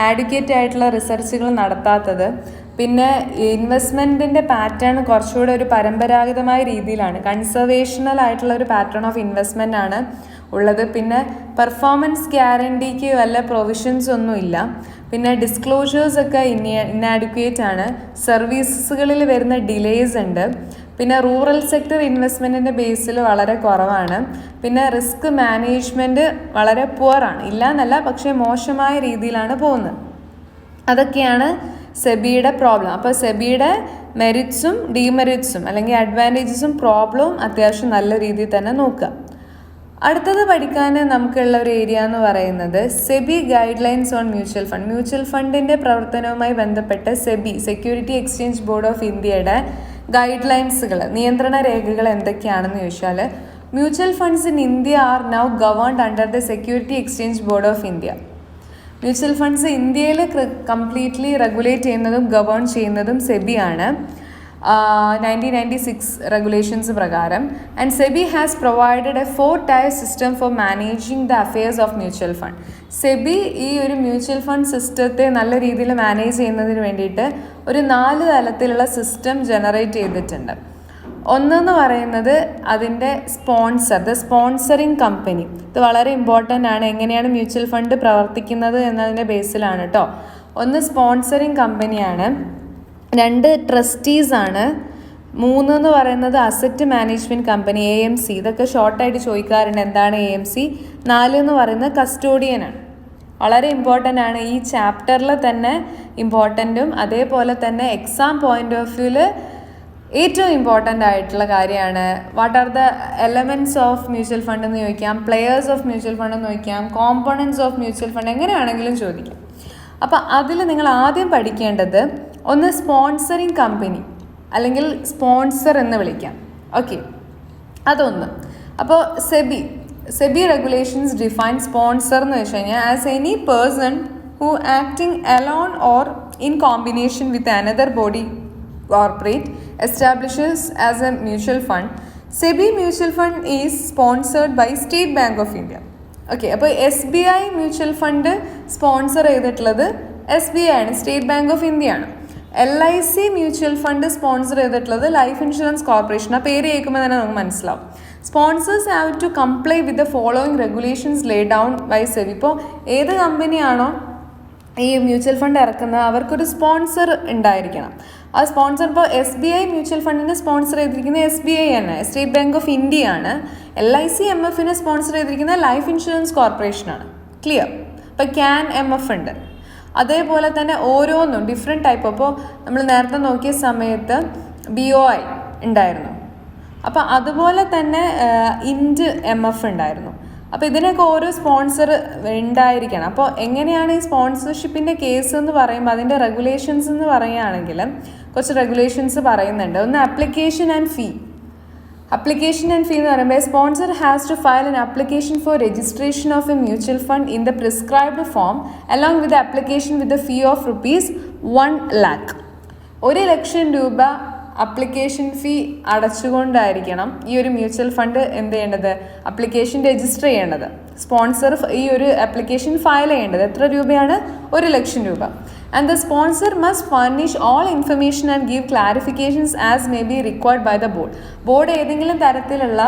ആഡ്വക്കേറ്റ് ആയിട്ടുള്ള റിസർച്ചുകൾ നടത്താത്തത്. പിന്നെ ഇൻവെസ്റ്റ്മെൻറ്റിൻ്റെ പാറ്റേൺ കുറച്ചുകൂടെ ഒരു പരമ്പരാഗതമായ രീതിയിലാണ്, കൺസർവേഷണൽ ആയിട്ടുള്ള ഒരു പാറ്റേൺ ഓഫ് ഇൻവെസ്റ്റ്മെൻ്റ് ആണ് ഉള്ളത്. പിന്നെ പെർഫോമൻസ് ഗ്യാരണ്ടിക്ക് വല്ല പ്രൊവിഷൻസ് ഒന്നും ഇല്ല. പിന്നെ ഡിസ്ക്ലോഷേഴ്സ് ഒക്കെ ഇന്നാഡിക്വേറ്റ് ആണ്. സർവീസുകളിൽ വരുന്ന ഡിലേസ് ഉണ്ട്. പിന്നെ റൂറൽ സെക്ടർ ഇൻവെസ്റ്റ്മെൻറ്റിൻ്റെ ബേസിൽ വളരെ കുറവാണ്. പിന്നെ റിസ്ക് മാനേജ്മെൻറ്റ് വളരെ പുവറാണ്, ഇല്ല എന്നല്ല, പക്ഷേ മോശമായ രീതിയിലാണ് പോകുന്നത്. അതൊക്കെയാണ് സെബിയുടെ പ്രോബ്ലം. അപ്പോൾ സെബിയുടെ മെറിറ്റ്സും ഡീമെറിറ്റ്സും അല്ലെങ്കിൽ അഡ്വാൻറ്റേജസും പ്രോബ്ലവും അത്യാവശ്യം നല്ല രീതിയിൽ തന്നെ നോക്കുക. അടുത്തത് പഠിക്കാൻ നമുക്കുള്ള ഒരു ഏരിയ എന്ന് പറയുന്നത് SEBI guidelines on mutual fund. Mutual ഫണ്ടിൻ്റെ പ്രവർത്തനവുമായി ബന്ധപ്പെട്ട് SEBI, security exchange board of ഇന്ത്യയുടെ ഗൈഡ് ലൈൻസുകൾ, നിയന്ത്രണ രേഖകൾ എന്തൊക്കെയാണെന്ന് ചോദിച്ചാൽ, mutual funds in India are now governed under the security exchange board of India. Mutual funds ഇന്ത്യയിൽ കംപ്ലീറ്റ്ലി റെഗുലേറ്റ് ചെയ്യുന്നതും ഗവേൺ ചെയ്യുന്നതും സെബിയാണ്, 1996 റെഗുലേഷൻസ് പ്രകാരം. And SEBI has provided a 4-tier system for managing the affairs of mutual fund. SEBI ഈ ഒരു mutual fund സിസ്റ്റത്തെ നല്ല രീതിയിൽ മാനേജ് ചെയ്യുന്നതിന് വേണ്ടിയിട്ട് ഒരു 4 തലത്തിലുള്ള സിസ്റ്റം ജനറേറ്റ് ചെയ്തിട്ടുണ്ട്. ഒന്നെന്ന് പറയുന്നത് അതിൻ്റെ സ്പോൺസർ, ദ സ്പോൺസറിങ് കമ്പനി. ഇത് വളരെ ഇമ്പോർട്ടൻ്റ് ആണ്, എങ്ങനെയാണ് മ്യൂച്വൽ ഫണ്ട് പ്രവർത്തിക്കുന്നത് എന്നതിൻ്റെ ബേസിലാണ് കേട്ടോ. ഒന്ന് സ്പോൺസറിങ് കമ്പനിയാണ്. 2 ട്രസ്റ്റീസ് ആണ്. 3 എന്ന് പറയുന്നത് അസറ്റ് മാനേജ്മെൻറ്റ് കമ്പനി, AMC. ഇതൊക്കെ ഷോർട്ടായിട്ട് ചോദിക്കാറുണ്ട്, എന്താണ് AMC. 4 എന്ന് പറയുന്നത് കസ്റ്റോഡിയനാണ്. വളരെ ഇമ്പോർട്ടൻ്റ് ആണ്, ഈ ചാപ്റ്ററിൽ തന്നെ ഇമ്പോർട്ടൻറ്റും അതേപോലെ തന്നെ എക്സാം പോയിൻ്റ് ഓഫ് വ്യൂവിൽ ഏറ്റവും ഇമ്പോർട്ടൻ്റ് ആയിട്ടുള്ള കാര്യമാണ്. What are the elements of mutual fund എന്ന് ചോദിക്കാം, പ്ലെയേഴ്സ് ഓഫ് മ്യൂച്വൽ ഫണ്ട് എന്ന് ചോദിക്കാം, കോമ്പോണൻസ് ഓഫ് മ്യൂച്വൽ ഫണ്ട്, എങ്ങനെയാണെങ്കിലും ചോദിക്കാം. അപ്പോൾ അതിൽ നിങ്ങൾ ആദ്യം പഠിക്കേണ്ടത് ഒന്ന് സ്പോൺസറിങ് കമ്പനി അല്ലെങ്കിൽ സ്പോൺസർ എന്ന് വിളിക്കാം. ഓക്കെ, അതൊന്ന്. അപ്പോൾ സെബി റെഗുലേഷൻസ് ഡിഫൈൻ സ്പോൺസർ എന്ന് വെച്ച് കഴിഞ്ഞാൽ as any person who acting alone or in combination with another body corporate establishes as a mutual fund. SEBI mutual fund is sponsored by State Bank of India. Okay, അപ്പോൾ SBI mutual fund sponsor ചെയ്തിട്ടുള്ളത് SBI ആണ്, State Bank of India ആണ്. LIC mutual fund sponsor ചെയ്തിട്ടുള്ളത് ലൈഫ് ഇൻഷുറൻസ് കോർപ്പറേഷൻ. ആ പേര് കേൾക്കുമ്പോൾ തന്നെ നമുക്ക് മനസ്സിലാവും. Sponsors have to comply with the following regulations lay down by SEBI. ഇപ്പോൾ ഏത് കമ്പനിയാണോ ഈ മ്യൂച്വൽ ഫണ്ട് ഇറക്കുന്നത് അവർക്കൊരു സ്പോൺസർ ഉണ്ടായിരിക്കണം. ആ സ്പോൺസർ ഇപ്പോൾ SBI മ്യൂച്വൽ ഫണ്ടിനെ സ്പോൺസർ ചെയ്തിരിക്കുന്നത് SBI ആണ്, സ്റ്റേറ്റ് ബാങ്ക് ഓഫ് ഇന്ത്യ ആണ്. LIC MFനെ സ്പോൺസർ ചെയ്തിരിക്കുന്ന ലൈഫ് ഇൻഷുറൻസ് കോർപ്പറേഷനാണ്. ക്ലിയർ? ഇപ്പോൾ CAN MF ഉണ്ട്. അതേപോലെ തന്നെ ഓരോന്നും ഡിഫറെൻറ്റ് ടൈപ്പ്. അപ്പോൾ നമ്മൾ നേരത്തെ നോക്കിയ സമയത്ത് BOI ഉണ്ടായിരുന്നു. അപ്പോൾ അതുപോലെ തന്നെ IND MF ഉണ്ടായിരുന്നു. അപ്പോൾ ഇതിനൊക്കെ ഓരോ സ്പോൺസർ ഉണ്ടായിരിക്കണം. അപ്പോൾ എങ്ങനെയാണ് ഈ സ്പോൺസർഷിപ്പിൻ്റെ കേസ് എന്ന് പറയുമ്പോൾ അതിൻ്റെ റെഗുലേഷൻസ് എന്ന് പറയുകയാണെങ്കിൽ കുറച്ച് റെഗുലേഷൻസ് പറയുന്നുണ്ട്. ഒന്ന് application and fee. Application and fee എന്ന് പറയുമ്പോൾ sponsor has to file an application for registration of a mutual fund in the prescribed form along with application with the fee of ₹1 lakh. 1 ലക്ഷം രൂപ application ഫീ അടച്ചുകൊണ്ടായിരിക്കണം ഈ ഒരു mutual fund എന്ത് ചെയ്യേണ്ടത്, application register ചെയ്യേണ്ടത്. Sponsor ഈ ഒരു ആപ്ലിക്കേഷൻ ഫയൽ ചെയ്യേണ്ടത് എത്ര രൂപയാണ്? 1 ലക്ഷം രൂപ. And the sponsor must furnish all information and give clarifications as may be required by the board. Board ഏതെങ്കിലും തരത്തിലുള്ള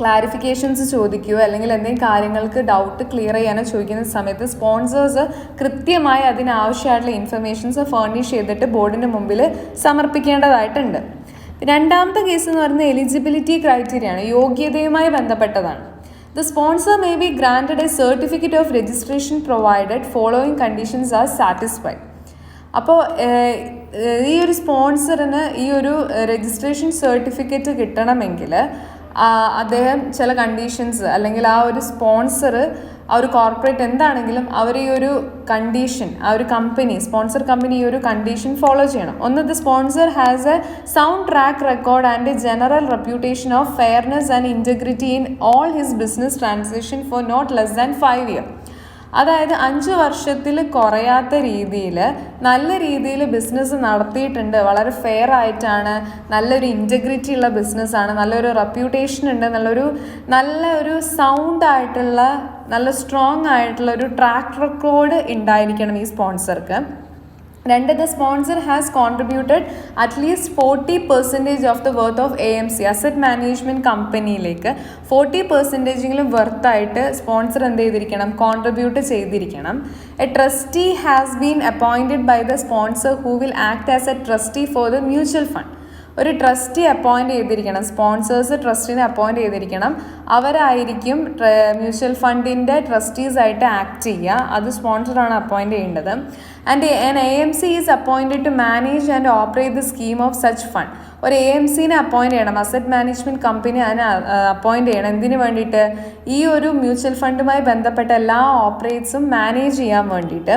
ക്ലാരിഫിക്കേഷൻസ് ചോദിക്കുകയോ അല്ലെങ്കിൽ എന്തെങ്കിലും കാര്യങ്ങൾക്ക് ഡൗട്ട് ക്ലിയർ ചെയ്യാനോ ചോദിക്കുന്ന സമയത്ത് സ്പോൺസേഴ്സ് കൃത്യമായി അതിനാവശ്യമായിട്ടുള്ള ഇൻഫർമേഷൻസ് ഫർണിഷ് ചെയ്തിട്ട് ബോർഡിൻ്റെ മുമ്പിൽ സമർപ്പിക്കേണ്ടതായിട്ടുണ്ട്. രണ്ടാമത്തെ കേസ് എന്ന് പറയുന്നത് എലിജിബിലിറ്റി ക്രൈറ്റീരിയ ആണ്, യോഗ്യതയുമായി ബന്ധപ്പെട്ടതാണ്. The sponsor may be granted a certificate of registration provided following conditions are satisfied. അപ്പോൾ ഈ ഒരു സ്പോൺസറിന് ഈ ഒരു രജിസ്ട്രേഷൻ സർട്ടിഫിക്കറ്റ് കിട്ടണമെങ്കിൽ അദ്ദേഹം ചില കണ്ടീഷൻസ് അല്ലെങ്കിൽ ആ ഒരു സ്പോൺസർ ആ ഒരു കോർപ്പറേറ്റ് എന്താണെങ്കിലും അവർ ഈ ഒരു കണ്ടീഷൻ ആ ഒരു കമ്പനി സ്പോൺസർ കമ്പനി ഈ ഒരു കണ്ടീഷൻ ഫോളോ ചെയ്യണം. ഒന്ന്, the sponsor has a sound track record and a general reputation of fairness and integrity in all his business transaction for not less than 5 years. അതായത് 5 വർഷത്തിൽ കുറയാത്ത രീതിയിൽ നല്ല രീതിയിൽ ബിസിനസ് നടത്തിയിട്ടുണ്ട്, വളരെ ഫെയർ ആയിട്ടാണ്, നല്ലൊരു ഇൻറ്റഗ്രിറ്റി ഉള്ള ബിസിനസ്സാണ്, നല്ലൊരു റെപ്യൂട്ടേഷൻ ഉണ്ട്, നല്ലൊരു സൗണ്ട് ആയിട്ടുള്ള നല്ല സ്ട്രോങ് ആയിട്ടുള്ള ഒരു ട്രാക്ക് റെക്കോർഡ് ഉണ്ടായിരിക്കണം ഈ സ്പോൺസർക്ക്. 2, the sponsor has contributed at least 40% of the worth of AMC asset management കമ്പനിയിലേക്ക് 40% വർത്തായിട്ട് സ്പോൺസർ എന്ത് ചെയ്തിരിക്കണം, കോൺട്രിബ്യൂട്ട് ചെയ്തിരിക്കണം. A trustee has been appointed by the sponsor who will act as a trustee for the mutual fund. ഒരു trustee appoint ചെയ്തിരിക്കണം, sponsors ട്രസ്റ്റിനെ appoint ചെയ്തിരിക്കണം. അവരായിരിക്കും മ്യൂച്വൽ ഫണ്ടിൻ്റെ ട്രസ്റ്റീസായിട്ട് ആക്ട് ചെയ്യുക, അത് സ്പോൺസറാണ് അപ്പോയിൻ്റ് ചെയ്യേണ്ടത്. And an AMC is appointed to manage and operate the scheme of such fund. ഒരു AMCനെ അപ്പോയിൻ്റ് ചെയ്യണം, അസറ്റ് മാനേജ്മെൻറ്റ് കമ്പനി അതിനെ അപ്പോയിൻ്റ് ചെയ്യണം. എന്തിനു വേണ്ടിയിട്ട്? ഈ ഒരു മ്യൂച്വൽ ഫണ്ടുമായി ബന്ധപ്പെട്ട എല്ലാ ഓപ്പറേറ്റ്സും മാനേജ് ചെയ്യാൻ വേണ്ടിയിട്ട്.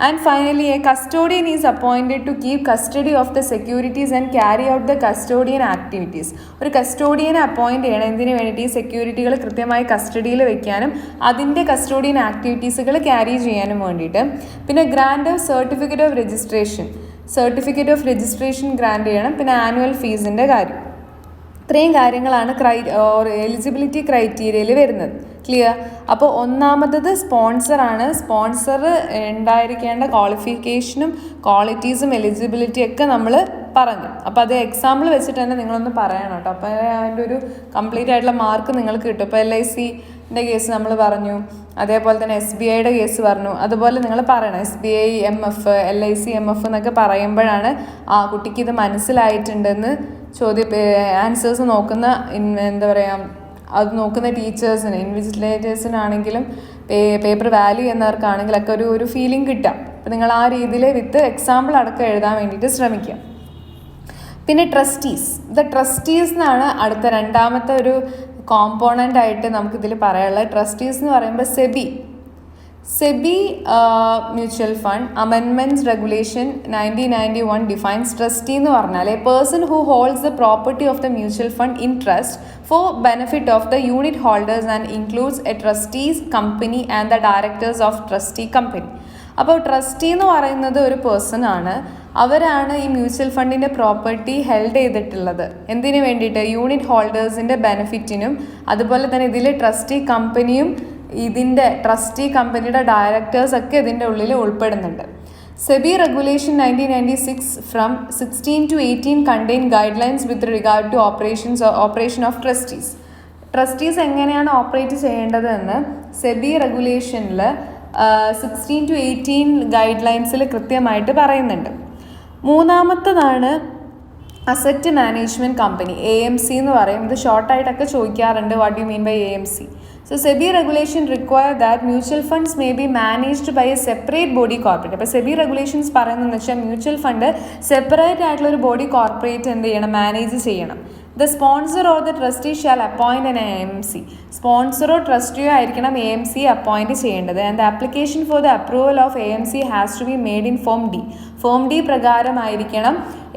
And finally a custodian is appointed to keep custody of the securities and carry out the custodian activities. ഒരു കസ്റ്റോഡിയനെ അപ്പോയിൻ്റ് ചെയ്യണം. എന്തിനു വേണ്ടിയിട്ട്? ഈ സെക്യൂരിറ്റികൾ കൃത്യമായി കസ്റ്റഡിയിൽ വെക്കാനും അതിൻ്റെ കസ്റ്റോഡിയൻ ആക്ടിവിറ്റീസുകൾ ക്യാരി ചെയ്യാനും വേണ്ടിയിട്ട്. പിന്നെ grand of certificate of registration grand ചെയ്യണം. പിന്നെ ആനുവൽ ഫീസിൻ്റെ കാര്യം. ഇത്രയും കാര്യങ്ങളാണ് എലിജിബിലിറ്റി ക്രൈറ്റീരിയയിൽ വരുന്നത്. ക്ലിയർ? അപ്പോൾ ഒന്നാമത്തത് സ്പോൺസറാണ്. സ്പോൺസർ ഉണ്ടായിരിക്കേണ്ട ക്വാളിഫിക്കേഷനും ക്വാളിറ്റീസും എലിജിബിലിറ്റി ഒക്കെ നമ്മൾ പറഞ്ഞു. അപ്പോൾ അത് എക്സാമ്പിൾ വെച്ചിട്ട് തന്നെ നിങ്ങളൊന്ന് പറയണം കേട്ടോ. അപ്പോൾ അതിൻ്റെ ഒരു കംപ്ലീറ്റ് ആയിട്ടുള്ള മാർക്ക് നിങ്ങൾക്ക് കിട്ടും. ഇപ്പോൾ LICൻ്റെ കേസ് നമ്മൾ പറഞ്ഞു, അതേപോലെ തന്നെ SBIയുടെ കേസ് പറഞ്ഞു. അതുപോലെ നിങ്ങൾ പറയണം SBI MF LIC MF എന്നൊക്കെ പറയുമ്പോഴാണ് ആ കുട്ടിക്ക് ഇത് മനസ്സിലായിട്ടുണ്ടെന്ന് ആൻസേഴ്സ് നോക്കുന്ന എന്താ പറയുക അത് നോക്കുന്ന ടീച്ചേഴ്സിന് ഇൻവിജിലേറ്റേഴ്സിനാണെങ്കിലും പേപ്പർ വാല്യൂ എന്നവർക്കാണെങ്കിലൊക്കെ ഒരു ഫീലിംഗ് കിട്ടാം. അപ്പോൾ നിങ്ങൾ ആ രീതിയിൽ വിത്ത് എക്സാമ്പിൾ അടക്കം എഴുതാൻ വേണ്ടിയിട്ട് ശ്രമിക്കുക. പിന്നെ ദ ട്രസ്റ്റീസ് എന്നാണ് അടുത്ത രണ്ടാമത്തെ ഒരു കോമ്പോണൻ്റ് ആയിട്ട് നമുക്കിതിൽ പറയാനുള്ളത്. ട്രസ്റ്റീസ് എന്ന് പറയുമ്പോൾ SEBI mutual fund amendments regulation 1991 defines trustee എന്ന് പറഞ്ഞാൽ A person who holds the property of the mutual fund in trust four benefit of the unit holders and includes A trustees company and the directors of trustee company. അപ്പോൾ trustee എന്ന് പറയുന്നത് ഒരു person ആണ്. അവരാണ് ഈ mutual ഫണ്ടിൻ്റെ property held ചെയ്തിട്ടുള്ളത്. എന്തിനു വേണ്ടിയിട്ട്? യൂണിറ്റ് ഹോൾഡേഴ്സിൻ്റെ ബെനിഫിറ്റിനും അതുപോലെ തന്നെ ഇതിൽ ട്രസ്റ്റി കമ്പനിയും ഇതിൻ്റെ ട്രസ്റ്റി കമ്പനിയുടെ ഡയറക്ടേഴ്സ് ഒക്കെ ഇതിൻ്റെ ഉള്ളിൽ ഉൾപ്പെടുന്നുണ്ട്. SEBI regulation 1996 from 16 to 18 contain guidelines with regard to operation of trustees എങ്ങനെയാണ് ഓപ്പറേറ്റ് ചെയ്യേണ്ടത് എന്ന് സെബി റെഗുലേഷനിൽ 16 to 18 ഗൈഡ് ലൈൻസിൽ കൃത്യമായിട്ട് പറയുന്നുണ്ട്. മൂന്നാമത്തതാണ് അസറ്റ് മാനേജ്മെൻറ്റ് കമ്പനി, AMC എന്ന് പറയും. ഇത് ഷോർട്ടായിട്ടൊക്കെ ചോദിക്കാറുണ്ട്, what you mean by AMC. So SEBI regulation require that mutual funds may be managed by a separate body corporate. അപ്പോൾ SEBI regulations പറയുന്നതെന്ന് വെച്ചാൽ മ്യൂച്വൽ ഫണ്ട് സെപ്പറേറ്റ് ആയിട്ടുള്ള ഒരു ബോഡി കോർപ്പറേറ്റ് എന്ത് ചെയ്യണം, മാനേജ് ചെയ്യണം. The sponsor or the trustee shall appoint an AMC. സ്പോൺസറോ ട്രസ്റ്റിയോ ആയിരിക്കണം AMC അപ്പോയിൻറ്റ് ചെയ്യേണ്ടത്. And the application for the approval of AMC has to be made in form D. Form D പ്രകാരമായിരിക്കണം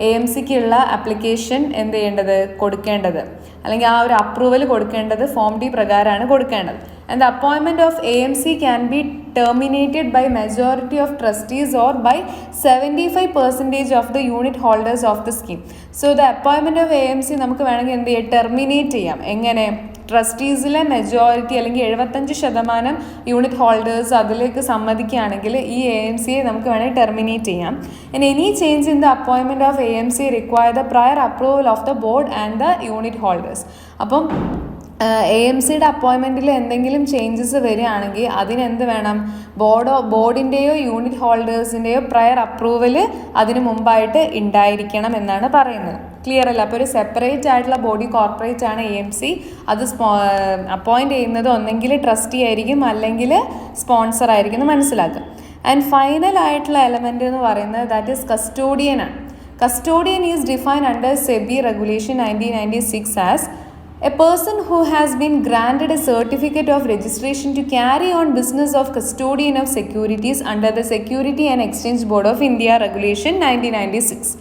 AMCക്കുള്ള application എന്ത് ചെയ്യേണ്ടത്, കൊടുക്കേണ്ടത്, അല്ലെങ്കിൽ ആ ഒരു അപ്രൂവൽ കൊടുക്കേണ്ടത് ഫോം D പ്രകാരമാണ് കൊടുക്കേണ്ടത്. And the appointment of AMC can be terminated by majority of trustees or by 75% of the unit holders of the scheme. So the appointment of AMC നമുക്ക് വേണമെങ്കിൽ എന്ത് ചെയ്യാം, ടെർമിനേറ്റ് ചെയ്യാം. എങ്ങനെ? ട്രസ്റ്റീസിലെ മെജോറിറ്റി അല്ലെങ്കിൽ 75% യൂണിറ്റ് ഹോൾഡേഴ്സ് അതിലേക്ക് സമ്മതിക്കുകയാണെങ്കിൽ ഈ AMCയെ നമുക്ക് വേണമെങ്കിൽ ടെർമിനേറ്റ് ചെയ്യാം. And any change in the appointment of AMC require the prior approval of the board and the unit holders. അപ്പം AMCയുടെ അപ്പോയിൻമെൻറ്റിൽ എന്തെങ്കിലും ചേഞ്ചസ് വരികയാണെങ്കിൽ അതിനെന്ത് വേണം, ബോർഡിൻ്റെയോ യൂണിറ്റ് ഹോൾഡേഴ്സിൻ്റെയോ പ്രയർ അപ്രൂവൽ അതിന് മുമ്പായിട്ട് ഉണ്ടായിരിക്കണം എന്നാണ് പറയുന്നത്. ക്ലിയർ അല്ല? അപ്പോൾ ഒരു സെപ്പറേറ്റ് ആയിട്ടുള്ള ബോഡി കോർപ്പറേറ്റ് ആണ് AMC. അത് അപ്പോയിൻറ്റ് ചെയ്യുന്നത് ഒന്നെങ്കിൽ ട്രസ്റ്റി ആയിരിക്കും അല്ലെങ്കിൽ സ്പോൺസർ ആയിരിക്കും എന്ന് മനസ്സിലാക്കുക. ആൻഡ് ഫൈനൽ ആയിട്ടുള്ള എലമെൻ്റ് എന്ന് പറയുന്നത് ദാറ്റ് ഈസ് കസ്റ്റോഡിയൻ ആണ്. Custodian is defined under SEBI regulation 1996 as a person who has been granted a certificate of registration to carry on business of custodian of securities under the Security and Exchange Board of India Regulation 1996.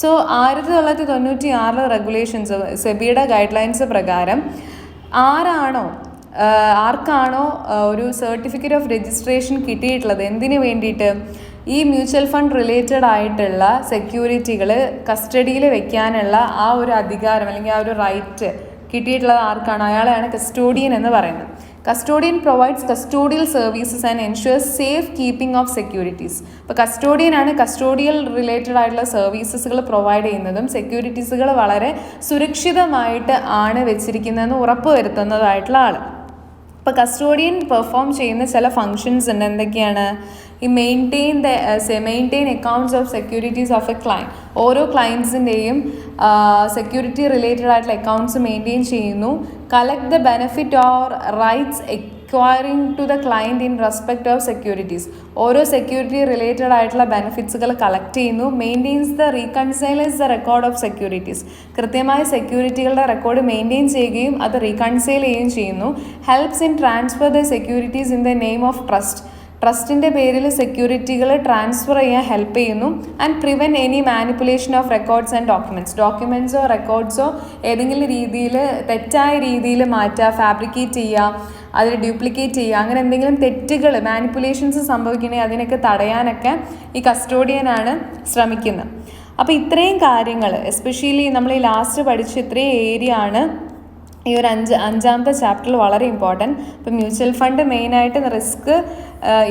So 1996 regulations സെബിയുടെ guidelines പ്രകാരം ആർക്കാണോ ഒരു certificate of registration കിട്ടിയിട്ടുള്ളത്, എന്തിനു വേണ്ടിയിട്ട്, ഈ mutual fund related ആയിട്ടുള്ള സെക്യൂരിറ്റികൾ കസ്റ്റഡിയിൽ വെക്കാനുള്ള ആ ഒരു അധികാരം അല്ലെങ്കിൽ ആ ഒരു റൈറ്റ് കിട്ടിയിട്ടുള്ളത് ആർക്കാണ്, അയാളെയാണ് കസ്റ്റോഡിയൻ എന്ന് പറയുന്നത്. Custodian provides custodial services and ensures safe keeping of securities. ഇപ്പോൾ കസ്റ്റോഡിയനാണ് കസ്റ്റോഡിയൽ റിലേറ്റഡ് ആയിട്ടുള്ള സർവീസസുകൾ പ്രൊവൈഡ് ചെയ്യുന്നതും സെക്യൂരിറ്റീസുകൾ വളരെ സുരക്ഷിതമായിട്ട് ആണ് വെച്ചിരിക്കുന്നതെന്ന് ഉറപ്പ് വരുത്തുന്നതായിട്ടുള്ള ആൾ. ഇപ്പോൾ കസ്റ്റോഡിയൻ പെർഫോം ചെയ്യുന്ന ചില ഫങ്ഷൻസ് ഉണ്ട്. എന്തൊക്കെയാണ്? ഈ maintain accounts of securities of a client. ഓരോ ക്ലയൻസിൻ്റെയും സെക്യൂരിറ്റി റിലേറ്റഡ് ആയിട്ടുള്ള അക്കൗണ്ട്സ് മെയിൻറ്റെയിൻ ചെയ്യുന്നു. Collect the benefit or rights acquiring to the client in respect of securities. ഓരോ സെക്യൂരിറ്റി റിലേറ്റഡ് ആയിട്ടുള്ള ബെനിഫിറ്റ്സുകൾ കളക്ട് ചെയ്യുന്നു. Maintains the reconciles the record of securities. കൃത്യമായ സെക്യൂരിറ്റികളുടെ റെക്കോർഡ് മെയിൻറ്റെയിൻ ചെയ്യുകയും അത് റീകൺസൈൽ ചെയ്യുകയും ചെയ്യുന്നു. Helps in transfer the securities in the name of trust. ട്രസ്റ്റിൻ്റെ പേരിൽ സെക്യൂരിറ്റികൾ ട്രാൻസ്ഫർ ചെയ്യാൻ ഹെൽപ്പ് ചെയ്യുന്നു. And prevent any manipulation of records and ഡോക്യുമെൻറ്റ്സോ റെക്കോർഡ്സോ ഏതെങ്കിലും രീതിയിൽ തെറ്റായ രീതിയിൽ മാറ്റുക, ഫാബ്രിക്കേറ്റ് ചെയ്യുക, അതിൽ ഡ്യൂപ്ലിക്കേറ്റ് ചെയ്യുക, അങ്ങനെ എന്തെങ്കിലും തെറ്റുകൾ മാനിപ്പുലേഷൻസ് സംഭവിക്കണമെങ്കിൽ അതിനൊക്കെ തടയാനൊക്കെ ഈ കസ്റ്റോഡിയനാണ് ശ്രമിക്കുന്നത്. അപ്പോൾ ഇത്രയും കാര്യങ്ങൾ എസ്പെഷ്യലി നമ്മൾ ഈ ലാസ്റ്റ് പഠിച്ച ഇത്രയും ഏരിയ ആണ് ഈ ഒരു അഞ്ചാമത്തെ ചാപ്റ്ററിൽ വളരെ ഇമ്പോർട്ടൻറ്റ്. ഇപ്പോൾ മ്യൂച്വൽ ഫണ്ട് മെയിനായിട്ട് റിസ്ക്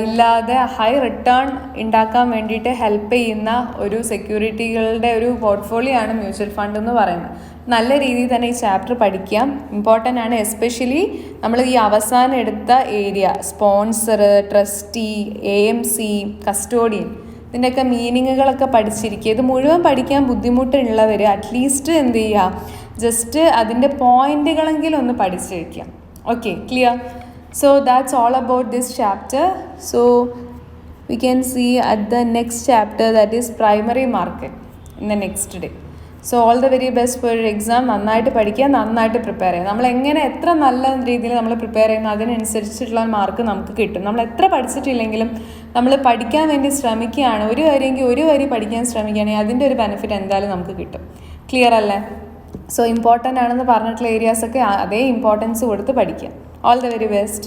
ഇല്ലാതെ ഹൈ റിട്ടേൺ ഉണ്ടാക്കാൻ വേണ്ടിയിട്ട് ഹെൽപ്പ് ചെയ്യുന്ന ഒരു സെക്യൂരിറ്റികളുടെ ഒരു പോർട്ട്ഫോളിയോ ആണ് മ്യൂച്വൽ ഫണ്ട് എന്ന് പറയുന്നത്. നല്ല രീതിയിൽ തന്നെ ഈ ചാപ്റ്റർ പഠിക്കാം, ഇമ്പോർട്ടൻ്റ് ആണ്. എസ്പെഷ്യലി നമ്മൾ ഈ അവസാനം എടുത്ത area sponsor, trustee, AMC, custodian, ഇതിൻ്റെയൊക്കെ മീനിങ്ങുകളൊക്കെ പഠിച്ചിരിക്കുക. ഇത് മുഴുവൻ പഠിക്കാൻ ബുദ്ധിമുട്ടുള്ളവർ അറ്റ്ലീസ്റ്റ് എന്ത് ചെയ്യുക, ജസ്റ്റ് അതിൻ്റെ പോയിന്റുകളെങ്കിലും ഒന്ന് പഠിച്ചു വയ്ക്കുക. Okay, clear? So that's all about this chapter. So we can see at the next chapter, that is primary market in the next day. So all the very best for exam. നന്നായിട്ട് പഠിക്കുക, നന്നായിട്ട് prepare ചെയ്യുക. നമ്മൾ എങ്ങനെ എത്ര നല്ല രീതിയിൽ നമ്മൾ പ്രിപ്പയർ ചെയ്യുന്നു അതിനനുസരിച്ചിട്ടുള്ള മാർക്ക് നമുക്ക് കിട്ടും. നമ്മൾ എത്ര പഠിച്ചിട്ടില്ലെങ്കിലും നമ്മൾ പഠിക്കാൻ വേണ്ടി ശ്രമിക്കുകയാണ്, ഒരു കാര്യമെങ്കിൽ ഒരു വരി പഠിക്കാൻ ശ്രമിക്കുകയാണെങ്കിൽ അതിൻ്റെ ഒരു ബെനിഫിറ്റ് എന്തായാലും നമുക്ക് കിട്ടും. ക്ലിയർ അല്ലേ? സോ ഇമ്പോർട്ടൻ്റ് ആണെന്ന് പറഞ്ഞിട്ടുള്ള ഏരിയാസൊക്കെ അതേ ഇമ്പോർട്ടൻസ് കൊടുത്ത് പഠിക്കുക. All the very best.